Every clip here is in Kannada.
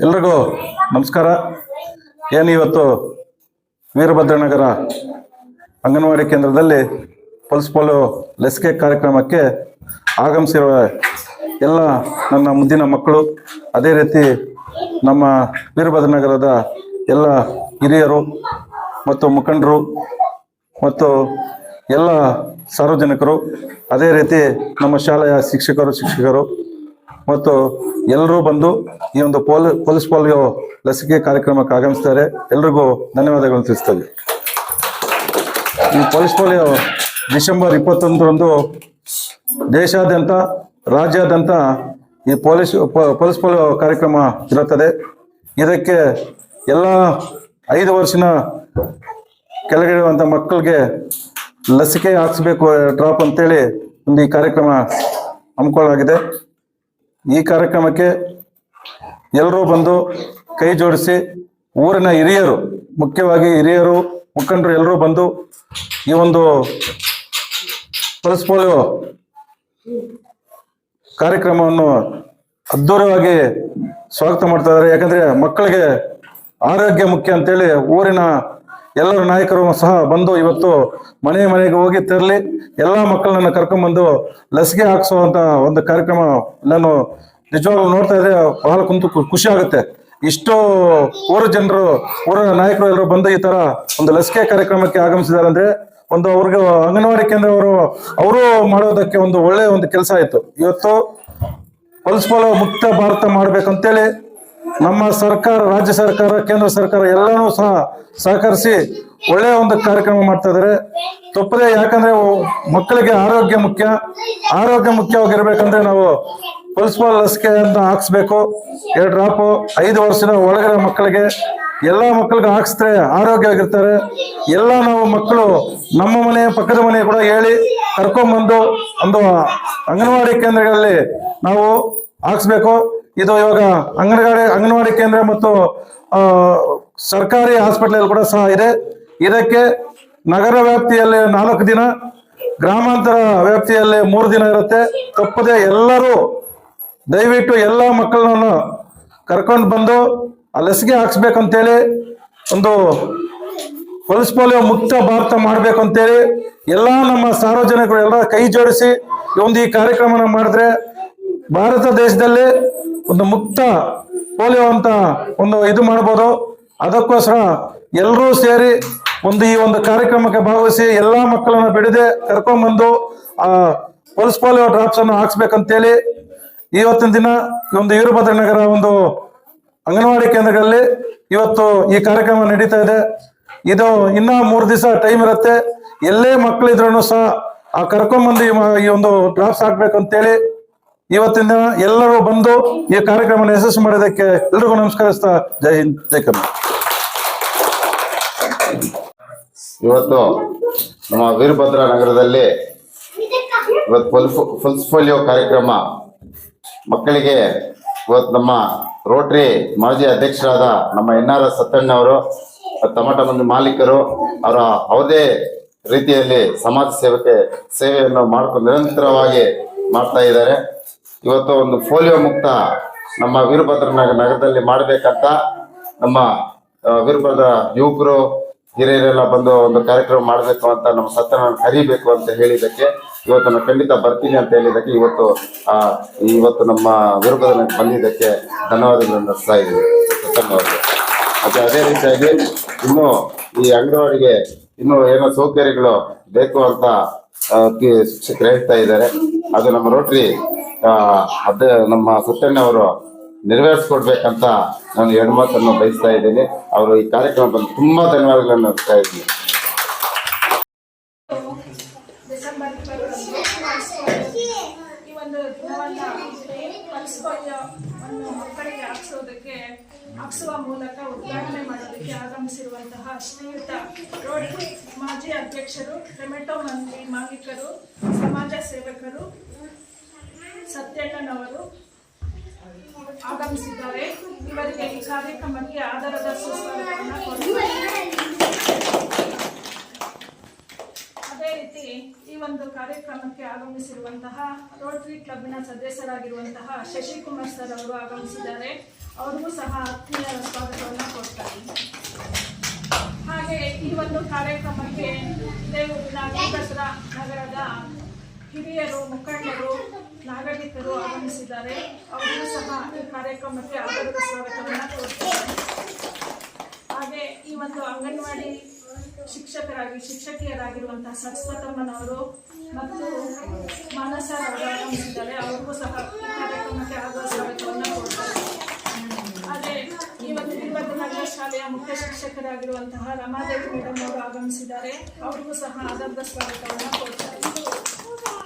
ಎಲ್ರಿಗೂ ನಮಸ್ಕಾರ. ಏನು ಇವತ್ತು ವೀರಭದ್ರನಗರ ಅಂಗನವಾಡಿ ಕೇಂದ್ರದಲ್ಲಿ ಪಲ್ಸ್ ಪೋಲಿಯೋ ಲಸಿಕೆ ಕಾರ್ಯಕ್ರಮಕ್ಕೆ ಆಗಮಿಸಿರುವ ಎಲ್ಲ ನನ್ನ ಮುದ್ದಿನ ಮಕ್ಕಳು, ಅದೇ ರೀತಿ ನಮ್ಮ ವೀರಭದ್ರನಗರದ ಎಲ್ಲ ಹಿರಿಯರು ಮತ್ತು ಮುಖಂಡರು ಮತ್ತು ಎಲ್ಲ ಸಾರ್ವಜನಿಕರು, ಅದೇ ರೀತಿ ನಮ್ಮ ಶಾಲೆಯ ಶಿಕ್ಷಕರು ಮತ್ತು ಎಲ್ಲರೂ ಬಂದು ಈ ಒಂದು ಪಲ್ಸ್ ಪೋಲಿಯೋ ಲಸಿಕೆ ಕಾರ್ಯಕ್ರಮಕ್ಕೆ ಆಗಮಿಸ್ತಾರೆ. ಎಲ್ರಿಗೂ ಧನ್ಯವಾದಗಳನ್ನು ತಿಳಿಸ್ತೇವೆ. ಈ ಪಲ್ಸ್ ಪೋಲಿಯೋ ಡಿಸೆಂಬರ್ 21ರಂದು ದೇಶಾದ್ಯಂತ ರಾಜ್ಯಾದ್ಯಂತ ಈ ಪಲ್ಸ್ ಪೋಲಿಯೋ ಕಾರ್ಯಕ್ರಮ ಇರುತ್ತದೆ. ಇದಕ್ಕೆ ಎಲ್ಲ 5 ವರ್ಷದ ಕೆಳಗಿರುವಂಥ ಮಕ್ಕಳಿಗೆ ಲಸಿಕೆ ಹಾಕಿಸ್ಬೇಕು ಡ್ರಾಪ್ ಅಂತೇಳಿ ಒಂದು ಈ ಕಾರ್ಯಕ್ರಮ ಹಮ್ಮಿಕೊಳ್ಳಲಾಗಿದೆ. ಈ ಕಾರ್ಯಕ್ರಮಕ್ಕೆ ಎಲ್ಲರೂ ಬಂದು ಕೈ ಜೋಡಿಸಿ, ಊರಿನ ಹಿರಿಯರು, ಮುಖ್ಯವಾಗಿ ಹಿರಿಯರು, ಮುಖಂಡರು ಎಲ್ಲರೂ ಬಂದು ಈ ಒಂದು ಪಲ್ಸ್ ಪೋಲಿಯೋ ಕಾರ್ಯಕ್ರಮವನ್ನು ಅದ್ಧೂರವಾಗಿ ಸ್ವಾಗತ ಮಾಡ್ತಾ ಇದ್ದಾರೆ. ಯಾಕಂದ್ರೆ ಮಕ್ಕಳಿಗೆ ಆರೋಗ್ಯ ಮುಖ್ಯ ಅಂತೇಳಿ ಊರಿನ ಎಲ್ಲರ ನಾಯಕರು ಸಹ ಬಂದು ಇವತ್ತು ಮನೆಗೆ ಹೋಗಿ ತೆರಳಿ ಎಲ್ಲ ಮಕ್ಕಳನ್ನ ಕರ್ಕೊಂಡ್ಬಂದು ಲಸಿಕೆ ಹಾಕಿಸುವಂತ ಒಂದು ಕಾರ್ಯಕ್ರಮ ನಾನು ನಿಜವಾಗ್ಲೂ ನೋಡ್ತಾ ಇದ್ದೆ, ಬಹಳ ಖುಷಿ ಆಗುತ್ತೆ. ಇಷ್ಟು ಊರ ಜನರು, ಊರ ನಾಯಕರು ಎಲ್ಲರೂ ಬಂದು ಈ ತರ ಒಂದು ಲಸಿಕೆ ಕಾರ್ಯಕ್ರಮಕ್ಕೆ ಆಗಮಿಸಿದ್ದಾರೆ ಅಂದ್ರೆ ಒಂದು ಅವ್ರಿಗೆ ಅಂಗನವಾಡಿ ಕೇಂದ್ರ ಅವರು ಮಾಡೋದಕ್ಕೆ ಒಂದು ಒಳ್ಳೆ ಒಂದು ಕೆಲಸ ಆಯ್ತು. ಇವತ್ತು ಪಲ್ಸ್ ಪೋಲಿಯೋ ಮುಕ್ತ ಭಾರತ ಮಾಡ್ಬೇಕಂತೇಳಿ ನಮ್ಮ ಸರ್ಕಾರ, ರಾಜ್ಯ ಸರ್ಕಾರ, ಕೇಂದ್ರ ಸರ್ಕಾರ ಎಲ್ಲನೂ ಸಹ ಸಹಕರಿಸಿ ಒಳ್ಳೆಯ ಒಂದು ಕಾರ್ಯಕ್ರಮ ಮಾಡ್ತಾ ಇದ್ದಾರೆ. ತಪ್ಪದೆ, ಯಾಕಂದ್ರೆ ಮಕ್ಕಳಿಗೆ ಆರೋಗ್ಯ ಮುಖ್ಯವಾಗಿರ್ಬೇಕಂದ್ರೆ ನಾವು ಪಲ್ಸ್ ಪೋಲಿಯೋ ಲಸಿಕೆಯನ್ನು ಹಾಕ್ಸ್ಬೇಕು. 2 ಡ್ರಾಪು 5 ವರ್ಷದ ಒಳಗಡೆ ಮಕ್ಕಳಿಗೆ, ಎಲ್ಲ ಮಕ್ಕಳಿಗೆ ಹಾಕ್ಸಿದ್ರೆ ಆರೋಗ್ಯವಾಗಿರ್ತಾರೆ. ಎಲ್ಲ ನಾವು ಮಕ್ಕಳು ನಮ್ಮ ಮನೆ ಪಕ್ಕದ ಮನೆ ಕೂಡ ಹೇಳಿ ಕರ್ಕೊಂಡ್ಬಂದು ಒಂದು ಅಂಗನವಾಡಿ ಕೇಂದ್ರಗಳಲ್ಲಿ ನಾವು ಹಾಕ್ಸ್ಬೇಕು. ಇದು ಇವಾಗ ಅಂಗನವಾಡಿ ಕೇಂದ್ರ ಮತ್ತು ಸರ್ಕಾರಿ ಹಾಸ್ಪಿಟಲ್ ಕೂಡ ಸಹ ಇದೆ. ಇದಕ್ಕೆ ನಗರ ವ್ಯಾಪ್ತಿಯಲ್ಲಿ 4 ದಿನ, ಗ್ರಾಮಾಂತರ ವ್ಯಾಪ್ತಿಯಲ್ಲಿ 3 ದಿನ ಇರುತ್ತೆ. ತಪ್ಪದೆ ಎಲ್ಲರೂ ದಯವಿಟ್ಟು ಎಲ್ಲ ಮಕ್ಕಳನ್ನು ಕರ್ಕೊಂಡು ಬಂದು ಆ ಲಸಿಕೆ ಹಾಕ್ಸ್ಬೇಕಂತೇಳಿ, ಒಂದು ಪಲ್ಸ್ ಪೋಲಿಯೋ ಮುಕ್ತ ಭಾರತ ಮಾಡ್ಬೇಕು ಅಂತೇಳಿ ಎಲ್ಲ ನಮ್ಮ ಸಾರ್ವಜನಿಕರು ಎಲ್ಲ ಕೈ ಜೋಡಿಸಿ ಈ ಕಾರ್ಯಕ್ರಮನ ಮಾಡಿದ್ರೆ ಭಾರತ ದೇಶದಲ್ಲಿ ಒಂದು ಮುಕ್ತ ಪೋಲಿಯೋ ಅಂತ ಒಂದು ಇದು ಮಾಡ್ಬೋದು. ಅದಕ್ಕೋಸ್ಕರ ಎಲ್ಲರೂ ಸೇರಿ ಈ ಒಂದು ಕಾರ್ಯಕ್ರಮಕ್ಕೆ ಭಾಗವಹಿಸಿ ಎಲ್ಲ ಮಕ್ಕಳನ್ನ ಬಿಡದೆ ಕರ್ಕೊಂಡ್ಬಂದು ಆ ಪಲ್ಸ್ ಪೋಲಿಯೋ ಡ್ರಾಪ್ಸ್ ಅನ್ನು ಹಾಕ್ಸ್ಬೇಕಂತೇಳಿ ಇವತ್ತಿನ ದಿನ ವೀರಭದ್ರನಗರ ಒಂದು ಅಂಗನವಾಡಿ ಕೇಂದ್ರಗಳಲ್ಲಿ ಇವತ್ತು ಈ ಕಾರ್ಯಕ್ರಮ ನಡೀತಾ ಇದೆ. ಇದು ಇನ್ನ 3 ದಿವಸ ಟೈಮ್ ಇರುತ್ತೆ. ಎಲ್ಲೇ ಮಕ್ಕಳಿದ್ರೂ ಸಹ ಆ ಕರ್ಕೊಂಡ್ಬಂದು ಈ ಒಂದು ಡ್ರಾಪ್ಸ್ ಹಾಕ್ಬೇಕಂತೇಳಿ ಇವತ್ತಿನ ದಿನ ಎಲ್ಲರೂ ಬಂದು ಈ ಕಾರ್ಯಕ್ರಮ ಯಶಸ್ವಿ ಮಾಡೋದಕ್ಕೆ ಎಲ್ರಿಗೂ ನಮಸ್ಕರಿಸ್ತಾ ಜೈ ಹಿಂದ್, ಜೈ ಕರ್ನಾಟಕ. ಇವತ್ತು ನಮ್ಮ ವೀರಭದ್ರ ನಗರದಲ್ಲಿ ಪಲ್ಸ್ ಪೋಲಿಯೋ ಕಾರ್ಯಕ್ರಮ ಮಕ್ಕಳಿಗೆ ಇವತ್ತು ನಮ್ಮ ರೋಟರಿ ಮಾಜಿ ಅಧ್ಯಕ್ಷರಾದ ನಮ್ಮ NRS ಸತ್ತಣ್ಣವರು, ಟೊಮಟೊ ಮಂದಿ ಮಾಲೀಕರು ಅವರದೇ ರೀತಿಯಲ್ಲಿ ಸಮಾಜ ಸೇವೆಯನ್ನು ಮಾಡ್ಕೊಂಡು ನಿರಂತರವಾಗಿ ಮಾಡ್ತಾ ಇದ್ದಾರೆ. ಇವತ್ತು ಒಂದು ಪೋಲಿಯೋ ಮುಕ್ತ ನಮ್ಮ ವೀರಭದ್ರ ನಗರದಲ್ಲಿ ಮಾಡಬೇಕಂತ ನಮ್ಮ ವೀರಭದ್ರ ಯುವಕರು ಹಿರಿಯರೆಲ್ಲ ಬಂದು ಒಂದು ಕಾರ್ಯಕ್ರಮ ಮಾಡಬೇಕು ಅಂತ ನಮ್ಮ ಸತ್ತನ ಕರಿಬೇಕು ಅಂತ ಹೇಳಿದ್ದಕ್ಕೆ ಇವತ್ತು ನಾನು ಖಂಡಿತ ಬರ್ತೀನಿ ಅಂತ ಹೇಳಿದ್ದಕ್ಕೆ ಇವತ್ತು ನಮ್ಮ ವೀರಭದ್ರ ಬಂದಿದ್ದಕ್ಕೆ ಧನ್ಯವಾದಗಳನ್ನು ನಡೆಸ್ತಾ ಇದ್ದೀವಿ ಸತ್ತನ್ ಅವರಿಗೆ. ಮತ್ತೆ ಅದೇ ರೀತಿಯಾಗಿ ಇನ್ನು ಈ ಅಂಗನವಾಡಿಗೆ ಇನ್ನೂ ಏನೋ ಸೌಕರ್ಯಗಳು ಬೇಕು ಅಂತ ಶಿಕ್ಷಕರು ಹೇಳ್ತಾ ಇದ್ದಾರೆ. ಅದು ನಮ್ಮ ರೋಟರಿ ನಮ್ಮ ಸುತ್ತಣ್ಣವರು ನೆರವೇರಿಸ್ಕೊಡ್ಬೇಕಂತ ನಾನು 2 ಮಾತನ್ನು ಬಯಸ್ತಾ ಇದ್ದೀನಿ. ಅವರು ಈ ಕಾರ್ಯಕ್ರಮ ಬಂದು ತುಂಬಾ ಧನ್ಯವಾದಗಳನ್ನು ನಡೆಸ್ತಾ ಇದ್ದೀನಿ. ಡಿಸೆಂಬರ್ 21 ಈ ಒಂದು ದಿನವನ್ನ ಪಲ್ಸ್ ಪೋಲಿಯೋ ಮಕ್ಕಳಿಗೆ ಹಾಕಿಸುವ ಮೂಲಕ ಉದ್ಘಾಟನೆ ಮಾಡೋದಕ್ಕೆ ಆಗಮಿಸಿರುವಂತಹ ಶ್ರೀಯುತ ರೋಟರಿ ಮಾಜಿ ಅಧ್ಯಕ್ಷರು, ಟೊಮೆಟೊ ಮಂದಿ ಮಾಲೀಕರು, ಸಮಾಜ ಸೇವಕರು ಸತ್ಯಣ್ಣನವರು ಆಗಮಿಸಿದ್ದಾರೆ. ಇವರಿಗೆ ಈ ಕಾರ್ಯಕ್ರಮಕ್ಕೆ ಆಧಾರದ ಸುಸ್ವಾಗತವನ್ನು ಕೊಡುತ್ತಾರೆ. ಅದೇ ರೀತಿ ಈ ಒಂದು ಕಾರ್ಯಕ್ರಮಕ್ಕೆ ಆಗಮಿಸಿರುವಂತಹ ರೋಟರಿ ಕ್ಲಬ್ನ ಸದಸ್ಯರಾಗಿರುವಂತಹ ಶಶಿಕುಮಾರ್ ಸರ್ ಅವರು ಆಗಮಿಸಿದ್ದಾರೆ. ಅವ್ರಿಗೂ ಸಹ ಆತ್ಮೀಯ ಸ್ವಾಗತವನ್ನು ಕೊಡ್ತಾರೆ. ಹಾಗೆ ಈ ಒಂದು ಕಾರ್ಯಕ್ರಮಕ್ಕೆ ದೇವೂರಿನ ವೀರಭದ್ರ ನಗರದ ಹಿರಿಯರು, ಮುಖಂಡರು, ನಾಗರಿಕರು ಆಗಮಿಸಿದ್ದಾರೆ. ಅವರಿಗೂ ಸಹ ಈ ಕಾರ್ಯಕ್ರಮಕ್ಕೆ ಆಧಾರದ ಸ್ವಾಗತವನ್ನು ಕೊಡ್ತಾರೆ. ಹಾಗೆ ಈ ಒಂದು ಅಂಗನವಾಡಿ ಶಿಕ್ಷಕಿಯರಾಗಿರುವಂತಹ ಸರಸ್ವತಮ್ಮನವರು ಮತ್ತು ಮಾನಸ ಅವರು ಆಗಮಿಸಿದ್ದಾರೆ. ಅವ್ರಿಗೂ ಸಹ ಈ ಕಾರ್ಯಕ್ರಮಕ್ಕೆ ಆಧಾರ ಸ್ವಾಗತವನ್ನು ಕೊಡ್ತಾರೆ. ಹಾಗೆ ಈ ಒಂದು ವೀರಭದ್ರನಗರ ಶಾಲೆಯ ಮುಖ್ಯ ಶಿಕ್ಷಕರಾಗಿರುವಂತಹ ರಮಾದೇವಿ ಮೇಡಮ್ ಅವರು ಆಗಮಿಸಿದ್ದಾರೆ. ಅವರಿಗೂ ಸಹ ಆಧಾರದ ಸ್ವಾಗತವನ್ನು ಕೊಡ್ತಾರೆ.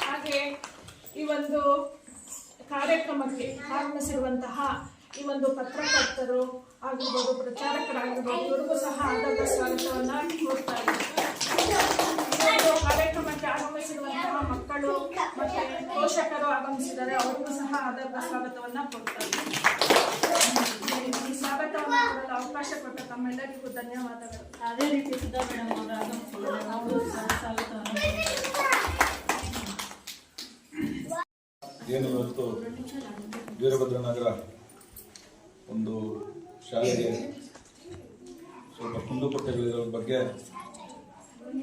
ಹಾಗೆ ಈ ಒಂದು ಕಾರ್ಯಕ್ರಮಕ್ಕೆ ಆಗಮಿಸಿರುವಂತಹ ಈ ಒಂದು ಪತ್ರಕರ್ತರು ಆಗಿರ್ಬೋದು, ಪ್ರಚಾರಕರಾಗಿರ್ಬೋದು, ಇವರಿಗೂ ಸಹ ಆಧಾರದ ಸ್ವಾಗತವನ್ನು ಕೊಡ್ತಾರೆ. ಈ ಒಂದು ಕಾರ್ಯಕ್ರಮಕ್ಕೆ ಆಗಮಿಸಿರುವಂತಹ ಮಕ್ಕಳು ಮತ್ತು ಪೋಷಕರು ಆಗಮಿಸಿದ್ದಾರೆ. ಅವರಿಗೂ ಸಹ ಆಧಾರದ ಸ್ವಾಗತವನ್ನು ಕೊಡ್ತಾರೆ. ಈ ಸ್ವಾಗತವನ್ನು ಕೊಡಲು ಅವಕಾಶ ಕೊಟ್ಟ ತಮ್ಮೆಲ್ಲರಿಗೂ ಧನ್ಯವಾದಗಳು. ಅದೇ ರೀತಿ ಸುಧಾ ಮೇಡಮ್ ಅವರು ಆಗಮಿಸಿದ್ದಾರೆ. ನಾವು ಸ್ವಾಗತವನ್ನು ಏನು ಇವತ್ತು ವೀರಭದ್ರನಗರ ಒಂದು ಶಾಲೆಗೆ ಸ್ವಲ್ಪ ಕುಂದುಕೊರತೆಗಳಿರೋ ಬಗ್ಗೆ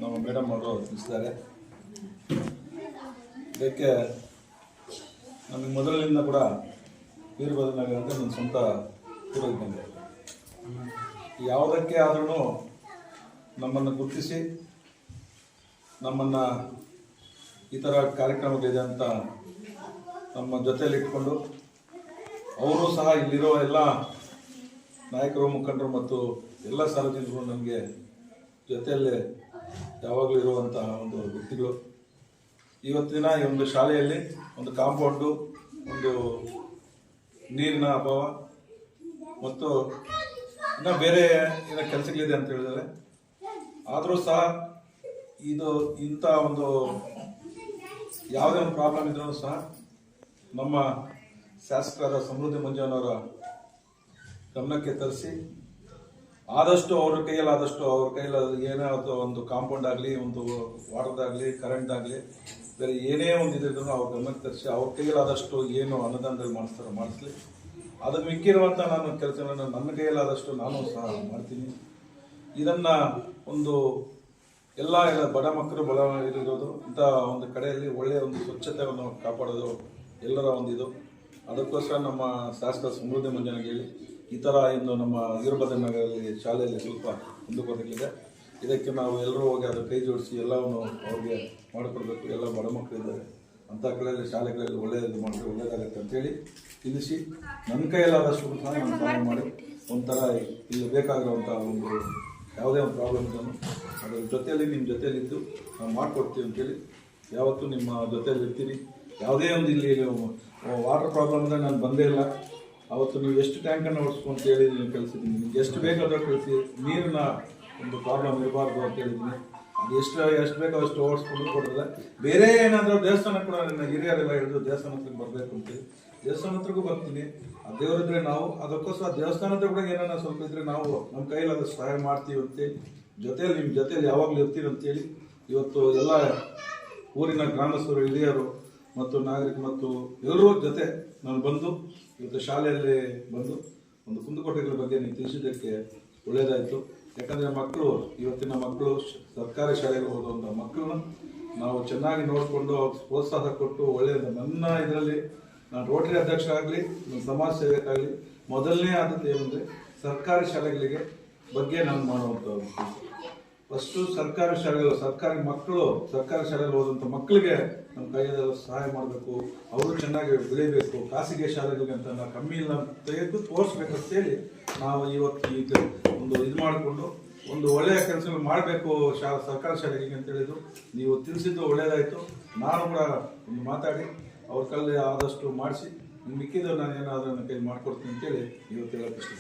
ನಮ್ಮ ಮೇಡಮ್ ಅವರು ತಿಳಿಸಿದ್ದಾರೆ. ಇದಕ್ಕೆ ನಮಗೆ ಮೊದಲಿನಿಂದ ಕೂಡ ವೀರಭದ್ರನಗರ ಅಂದರೆ ನನ್ನ ಸ್ವಂತ ಊರಿದ್ದಂಗೆ. ಯಾವುದಕ್ಕೆ ಆದ್ರೂ ನಮ್ಮನ್ನು ಗುರುತಿಸಿ ನಮ್ಮನ್ನು ಈ ಥರ ಕಾರ್ಯಕ್ರಮಗಳಿದೆ ಅಂತ ನಮ್ಮ ಜೊತೆಯಲ್ಲಿ ಇಟ್ಕೊಂಡು ಅವರು ಸಹ ಇಲ್ಲಿರೋ ಎಲ್ಲ ನಾಯಕರು, ಮುಖಂಡರು ಮತ್ತು ಎಲ್ಲ ಸಾರ್ವಜನಿಕರು ನಮಗೆ ಜೊತೆಯಲ್ಲೇ ಯಾವಾಗಲೂ ಇರುವಂತಹ ಒಂದು ವ್ಯಕ್ತಿಗಳು. ಇವತ್ತಿನ ಈ ಒಂದು ಶಾಲೆಯಲ್ಲಿ ಒಂದು ಕಾಂಪೌಂಡು, ಒಂದು ನೀರಿನ ಅಭಾವ ಮತ್ತು ಇನ್ನೂ ಬೇರೆ ಏನೋ ಕೆಲಸಗಳಿದೆ ಅಂತ ಹೇಳಿದರೆ, ಆದರೂ ಸಹ ಇದು ಇಂಥ ಒಂದು ಯಾವುದೇ ಒಂದು ಪ್ರಾಬ್ಲಮ್ ಇದ್ರೂ ಸಹ ನಮ್ಮ ಶಾಸಕರಾದ ಸಮೃದ್ಧಿ ಮಂಜಣ್ಣವರ ಗಮನಕ್ಕೆ ತರಿಸಿ ಆದಷ್ಟು ಅವ್ರ ಕೈಯಲ್ಲಿ ಏನೇ ಒಂದು ಕಾಂಪೌಂಡ್ ಆಗಲಿ, ಒಂದು ವಾಟರ್ದಾಗಲಿ, ಕರೆಂಟ್ದಾಗಲಿ, ಬೇರೆ ಏನೇ ಒಂದು ಇದ್ರೂ ಅವ್ರ ಗಮನಕ್ಕೆ ತರಿಸಿ ಅವ್ರ ಕೈಯಲ್ಲಾದಷ್ಟು ಏನು ಅನುದಾನದಲ್ಲಿ ಮಾಡಿಸ್ಲಿ. ಅದು ಮಿಕ್ಕಿರುವಂಥ ನಾನು ಕೆಲಸಗಳನ್ನು ನನ್ನ ಕೈಯಲ್ಲಾದಷ್ಟು ನಾನು ಸಹ ಮಾಡ್ತೀನಿ. ಇದನ್ನು ಒಂದು ಎಲ್ಲ ಬಡ ಮಕ್ಕಳು ಬಡ ಇರೋದು ಇಂಥ ಒಂದು ಕಡೆಯಲ್ಲಿ ಒಳ್ಳೆಯ ಒಂದು ಸ್ವಚ್ಛತೆಯನ್ನು ಕಾಪಾಡೋದು ಎಲ್ಲರ ಒಂದಿದು. ಅದಕ್ಕೋಸ್ಕರ ನಮ್ಮ ಶಾಸಕ ಸಮೃದ್ಧಿ ಮಂಜನಿಗೆ ಹೇಳಿ ಈ ಥರ ಇಂದು ನಮ್ಮ ವೀರಭದ್ರನಗರಲ್ಲಿ ಶಾಲೆಯಲ್ಲಿ ಸ್ವಲ್ಪ ಕುಂದುಕೊರತೆಗಳಿದೆ. ಇದಕ್ಕೆ ನಾವು ಎಲ್ಲರೂ ಹೋಗಿ ಅದು ಕೈ ಜೋಡಿಸಿ ಎಲ್ಲವನ್ನು ಅವ್ರಿಗೆ ಮಾಡಿಕೊಡ್ಬೇಕು. ಎಲ್ಲ ಬಡ ಮಕ್ಕಳಿದ್ದಾರೆ, ಅಂಥ ಕಡೆಯಲ್ಲಿ ಶಾಲೆಗಳಲ್ಲಿ ಒಳ್ಳೆಯದು ಮಾಡಿದ್ರೆ ಒಳ್ಳೆಯದಾಗುತ್ತೆ ಅಂತೇಳಿ ತಿಳಿಸಿ ನನ್ನ ಕೈಯಲ್ಲಾದಷ್ಟು ಸಹ ನಾನು ಸಹಾಯ ಮಾಡಿ ಒಂಥರ ಇಲ್ಲಿ ಬೇಕಾಗಿರುವಂಥ ಒಂದು ಯಾವುದೇ ಒಂದು ಪ್ರಾಬ್ಲಮ್ ಇದನ್ನು ಅದರ ಜೊತೆಯಲ್ಲಿ ನಿಮ್ಮ ಜೊತೆಯಲ್ಲಿದ್ದು ನಾವು ಮಾಡಿಕೊಡ್ತೀವಿ ಅಂತೇಳಿ ಯಾವತ್ತೂ ನಿಮ್ಮ ಜೊತೆಯಲ್ಲಿ ಇರ್ತೀನಿ. ಯಾವುದೇ ಒಂದು ಇಲ್ಲಿ ವಾಟರ್ ಪ್ರಾಬ್ಲಮ್ ಅಂದರೆ ನಾನು ಬಂದೇ ಇಲ್ಲ. ಅವತ್ತು ನೀವು ಎಷ್ಟು ಟ್ಯಾಂಕನ್ನು ಓಡಿಸ್ಕೊಂಡು ಹೇಳಿ ನೀವು ಕಳಿಸಿದ್ದೀನಿ. ನಿಮ್ಗೆ ಎಷ್ಟು ಬೇಕಾದರೂ ಕಳಿಸಿ, ನೀರಿನ ಒಂದು ಪ್ರಾಬ್ಲಮ್ ಇರಬಾರ್ದು ಅಂತ ಹೇಳಿದ್ದೀನಿ. ಅದು ಎಷ್ಟು ಬೇಕೋ ಅಷ್ಟು ಓಡಿಸ್ಕೊಂಡು ಕೊಡೋದಿಲ್ಲ. ಬೇರೆ ಏನಾದರೂ ದೇವಸ್ಥಾನ ಕೂಡ ನನ್ನ ಹಿರಿಯರೆಲ್ಲ ಹೇಳಿದ್ರು ದೇವಸ್ಥಾನ ಹತ್ರಕ್ಕೆ ಬರಬೇಕು ಅಂತೇಳಿ. ದೇವಸ್ಥಾನ ಹತ್ರಕ್ಕೂ ಬರ್ತೀನಿ. ಆ ದೇವರಿದ್ರೆ ನಾವು ಅದಕ್ಕೋಸ್ಕರ ದೇವಸ್ಥಾನ ಹತ್ರ ಕೂಡ ಏನಾರ ಸ್ವಲ್ಪ ಇದ್ರೆ ನಾವು ನಮ್ಮ ಕೈಯಲ್ಲಿ ಅದು ಸಹಾಯ ಮಾಡ್ತೀವಿ ಅಂತೇಳಿ ಜೊತೆಯಲ್ಲಿ ನಿಮ್ಮ ಜೊತೆಯಲ್ಲಿ ಯಾವಾಗಲೂ ಇರ್ತೀವಿ ಅಂತೇಳಿ ಇವತ್ತು ಎಲ್ಲ ಊರಿನ ಗ್ರಾಮಸ್ಥರು, ಹಿರಿಯರು ಮತ್ತು ನಾಗರಿಕರು ಮತ್ತು ಎಲ್ಲರೂ ಜೊತೆ ನಾನು ಬಂದು ಇವತ್ತು ಶಾಲೆಯಲ್ಲಿ ಬಂದು ಒಂದು ಕುಂದುಕೊರತೆಗಳ ಬಗ್ಗೆ ನೀವು ತಿಳಿಸಿದ್ದಕ್ಕೆ ಒಳ್ಳೆಯದಾಯಿತು. ಯಾಕಂದರೆ ಮಕ್ಕಳು ಇವತ್ತಿನ ಮಕ್ಕಳು ಸರ್ಕಾರಿ ಶಾಲೆಗೆ ಹೋಗುವಂಥ ಮಕ್ಕಳನ್ನ ನಾವು ಚೆನ್ನಾಗಿ ನೋಡಿಕೊಂಡು ಪ್ರೋತ್ಸಾಹ ಕೊಟ್ಟು ಒಳ್ಳೆಯದು. ನನ್ನ ಇದರಲ್ಲಿ ನಾನು ರೋಟರಿ ಅಧ್ಯಕ್ಷ ಆಗಲಿ, ಸಮಾಜ ಸೇವಕ ಮೊದಲನೇ ಆದದ್ದು ಏನಂದರೆ ಸರ್ಕಾರಿ ಶಾಲೆಗಳಿಗೆ ಬಗ್ಗೆ ನಾನು ಮಾಡುವಂಥದ್ದು. ಫಸ್ಟು ಸರ್ಕಾರಿ ಶಾಲೆಗಳು, ಸರ್ಕಾರಿ ಮಕ್ಕಳು ಸರ್ಕಾರಿ ಶಾಲೆಯಲ್ಲಿ ಓದುವಂಥ ಮಕ್ಕಳಿಗೆ ನಮ್ಮ ಕೈಯಲ್ಲಿ ಸಹಾಯ ಮಾಡಬೇಕು. ಅವರು ಚೆನ್ನಾಗಿ ಬೆಳಿಬೇಕು. ಖಾಸಗಿ ಶಾಲೆಗಳಿಗೆ ಅಂತ ನಾವು ಕಮ್ಮಿ ಇಲ್ಲ ತೆಗೆದು ತೋರಿಸ್ಬೇಕಂತೇಳಿ ನಾವು ಇವತ್ತು ಈಗ ಒಂದು ಇದು ಮಾಡಿಕೊಂಡು ಒಂದು ಒಳ್ಳೆಯ ಕೆಲಸಗಳು ಮಾಡಬೇಕು ಸರ್ಕಾರಿ ಶಾಲೆಗೆ ಅಂತ ಹೇಳಿದ್ರು. ನೀವು ತಿಳಿಸಿದ್ದು ಒಳ್ಳೆಯದಾಯಿತು. ನಾನು ಕೂಡ ಒಂದು ಮಾತಾಡಿ ಅವ್ರ ಕೈಲಿ ಆದಷ್ಟು ಮಾಡಿಸಿ ಮಿಕ್ಕಿದ್ದು ನಾನು ಏನಾದರೂ ನನ್ನ ಕೈಲಿ ಮಾಡಿಕೊಡ್ತೀನಿ ಅಂತೇಳಿ ಇವತ್ತು ಹೇಳೋಕ್ಕೆ ಇಷ್ಟ.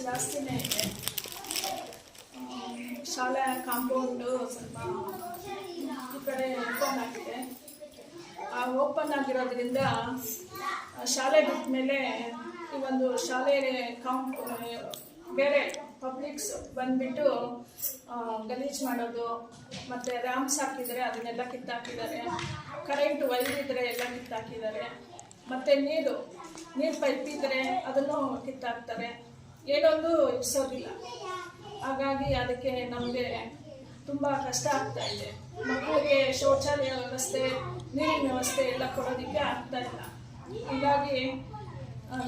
ಜಾಸ್ತಿನೇ ಇದೆ. ಶಾಲೆ ಕಾಂಪೌಂಡು ಸ್ವಲ್ಪ ಈ ಕಡೆ ಓಪನ್ ಆಗಿದೆ. ಆ ಓಪನ್ ಆಗಿರೋದ್ರಿಂದ ಶಾಲೆ ಬಿಟ್ಟ ಮೇಲೆ ಈ ಒಂದು ಶಾಲೆ ಬೇರೆ ಪಬ್ಲಿಕ್ಸ್ ಬಂದ್ಬಿಟ್ಟು ಗಲೀಜ್ ಮಾಡೋದು, ಮತ್ತು ರ್ಯಾಂಪ್ಸ್ ಹಾಕಿದರೆ ಅದನ್ನೆಲ್ಲ ಕಿತ್ತಾಕಿದ್ದಾರೆ, ಕರೆಂಟ್ ವೈರ್ ಇದ್ದರೆ ಎಲ್ಲ ಕಿತ್ತಾಕಿದ್ದಾರೆ, ಮತ್ತು ನೀರು ಪೈಪ್ ಇದ್ದರೆ ಅದನ್ನು ಕಿತ್ತಾಕ್ತಾರೆ, ಏನೊಂದು ಇಡಿಸೋದಿಲ್ಲ. ಹಾಗಾಗಿ ಅದಕ್ಕೆ ನಮಗೆ ತುಂಬ ಕಷ್ಟ ಆಗ್ತಾ ಇದೆ. ಮಕ್ಕಳಿಗೆ ಶೌಚಾಲಯ ವ್ಯವಸ್ಥೆ, ನೀರಿನ ವ್ಯವಸ್ಥೆ ಎಲ್ಲ ಕೊಡೋದಕ್ಕೆ ಆಗ್ತಾ ಇಲ್ಲ. ಹೀಗಾಗಿ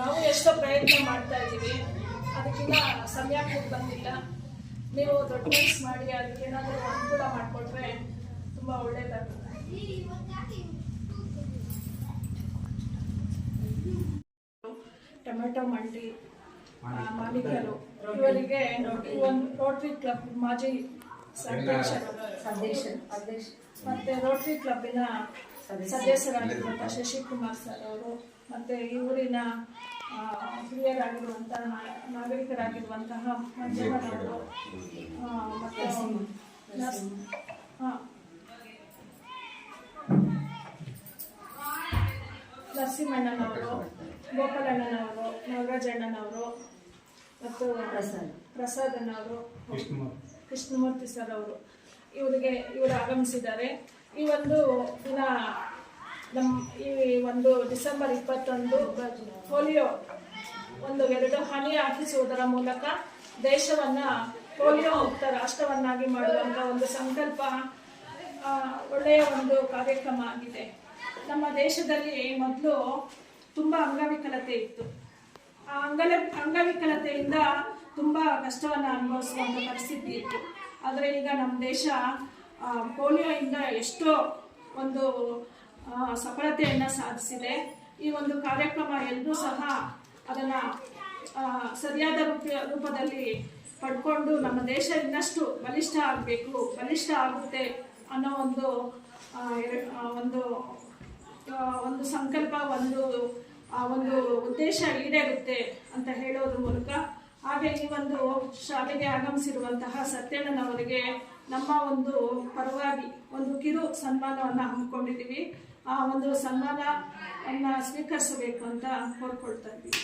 ನಾವು ಎಷ್ಟೋ ಪ್ರಯತ್ನ ಮಾಡ್ತಾ ಇದ್ದೀವಿ, ಅದಕ್ಕಿಂತ ಸಮಯಕ್ಕೆ ಬಂದಿಲ್ಲ. ನೀವು ದೊಡ್ಡ ಮನಸ್ಸು ಮಾಡಿ ಅದಕ್ಕೇನಾದರೂ ಅನುಕೂಲ ಮಾಡಿಕೊಟ್ರೆ ತುಂಬ ಒಳ್ಳೆಯದಾಗುತ್ತೆ. ಟೊಮೆಟೊ ಮಂಡಿ ಮಾಲೀಕರು ಇವರಿಗೆ ಒಂದು ರೋಟರಿ ಕ್ಲಬ್ ಮಾಜಿ ಅಧ್ಯಕ್ಷ ಮತ್ತು ರೋಟರಿ ಕ್ಲಬ್ಬಿನ ಸದಸ್ಯರಾಗಿರುವಂಥ ಶಶಿಕುಮಾರ್ ಸರ್ ಅವರು, ಮತ್ತು ಈ ಊರಿನ ಹಿರಿಯರಾಗಿರುವಂತಹ ನಾಗರಿಕರಾಗಿರುವಂತಹ ಮಂಜಮ್ಮನವರು, ಮತ್ತು ನರಸಿಂಹಣ್ಣನವರು, ಗೋಪಾಲಣ್ಣನವರು, ನಾಗರಾಜಣ್ಣನವರು ಮತ್ತು ಪ್ರಸಾದಣ್ಣವರು, ಕೃಷ್ಣಮೂರ್ತಿ ಸರ್ ಅವರು ಇವರು ಆಗಮಿಸಿದ್ದಾರೆ. ಈ ಒಂದು ದಿನ ಈ ಒಂದು ಡಿಸೆಂಬರ್ 21 ಪೋಲಿಯೋ 2 ಹನಿ ಹಾಕಿಸುವುದರ ಮೂಲಕ ದೇಶವನ್ನು ಪೋಲಿಯೋ ಮುಕ್ತ ರಾಷ್ಟ್ರವನ್ನಾಗಿ ಮಾಡುವಂಥ ಒಂದು ಸಂಕಲ್ಪ ಒಳ್ಳೆಯ ಒಂದು ಕಾರ್ಯಕ್ರಮ ಆಗಿದೆ. ನಮ್ಮ ದೇಶದಲ್ಲಿ ಮೊದಲು ತುಂಬ ಅಂಗವಿಕಲತೆ ಇತ್ತು. ಆ ಅಂಗವಿಕಲತೆಯಿಂದ ತುಂಬ ಕಷ್ಟವನ್ನು ಅನುಭವಿಸುವಂಥ ಪರಿಸ್ಥಿತಿ ಇತ್ತು. ಆದರೆ ಈಗ ನಮ್ಮ ದೇಶ ಪೋಲಿಯೋಯಿಂದ ಎಷ್ಟೋ ಒಂದು ಸಫಲತೆಯನ್ನು ಸಾಧಿಸಿದೆ. ಈ ಒಂದು ಕಾರ್ಯಕ್ರಮ ಎಲ್ಲರೂ ಸಹ ಅದನ್ನು ಸರಿಯಾದ ರೂಪದಲ್ಲಿ ಪಡ್ಕೊಂಡು ನಮ್ಮ ದೇಶ ಇನ್ನಷ್ಟು ಬಲಿಷ್ಠ ಆಗುತ್ತೆ ಅನ್ನೋ ಒಂದು ಸಂಕಲ್ಪ, ಒಂದು ಉದ್ದೇಶ ಈಡೇರುತ್ತೆ ಅಂತ ಹೇಳೋದ್ರ ಮೂಲಕ, ಹಾಗೆ ಈ ಒಂದು ಶಾಲೆಗೆ ಆಗಮಿಸಿರುವಂತಹ ಸತ್ಯಣ್ಣನವರಿಗೆ ನಮ್ಮ ಒಂದು ಪರವಾಗಿ ಒಂದು ಕಿರು ಸನ್ಮಾನವನ್ನು ಹಮ್ಮಿಕೊಂಡಿದ್ದೀವಿ. ಆ ಒಂದು ಸನ್ಮಾನವನ್ನು ಸ್ವೀಕರಿಸಬೇಕು ಅಂತ ಕೋರ್ಕೊಳ್ತಾ ಇದ್ದೀವಿ.